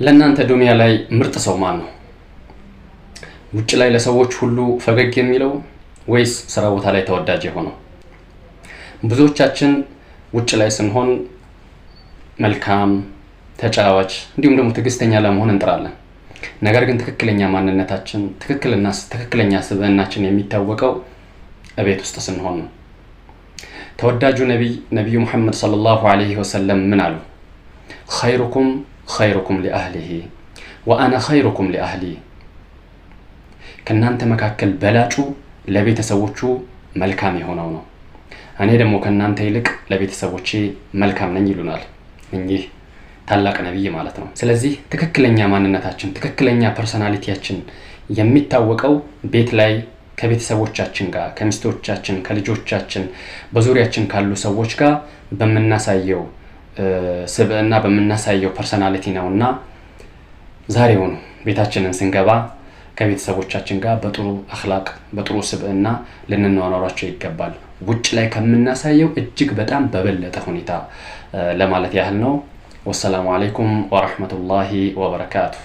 ለእናንተ ዱንያ ላይ ምርጥ ሰው ማን ነው? ውጭ ላይ ለሰዎች ሁሉ ፈገግ የሚለው ወይስ ስራ ቦታ ላይ ተወዳጅ የሆነው? ብዙዎቻችን ውጭ ላይ ስንሆን መልካም ተጫዋች እንዲሁም ደግሞ ትዕግስተኛ ለመሆን እንጥራለን። ነገር ግን ትክክለኛ ማንነታችን ትክክለኛ ስብዕናችን የሚታወቀው እቤት ውስጥ ስንሆን ነው። ተወዳጁ ነቢዩ ሙሐመድ ሰለላሁ ዐለይሂ ወሰለም ምን አሉ? ኸይሩኩም ሊአህሊሂ ወአና ኸይሩኩም ሊአህሊ። ከእናንተ መካከል በላጩ ለቤተሰቦቹ መልካም የሆነው ነው፣ እኔ ደግሞ ከእናንተ ይልቅ ለቤተሰቦቼ መልካም ነኝ ይሉናል እኚህ ታላቅ ነቢይ ማለት ነው። ስለዚህ ትክክለኛ ማንነታችን ትክክለኛ ፐርሰናሊቲያችን የሚታወቀው ቤት ላይ ከቤተሰቦቻችን ጋር ከሚስቶቻችን ከልጆቻችን በዙሪያችን ካሉ ሰዎች ጋር በመናሳየው ስብዕና በመናሳየው ፐርሰናሊቲ ነውና ዛሬውኑ ቤታችንን ስንገባ ከቤተሰቦቻችን ጋር በጥሩ አኽላቅ በጥሩ ስብዕና ልንኖራቸው ይገባል። ውጭ ላይ ከምናሳየው እጅግ በጣም በበለጠ ሁኔታ ለማለት ያህል ነው። ወሰላሙ አለይኩም ወራህመቱላሂ ወበረካቱሁ።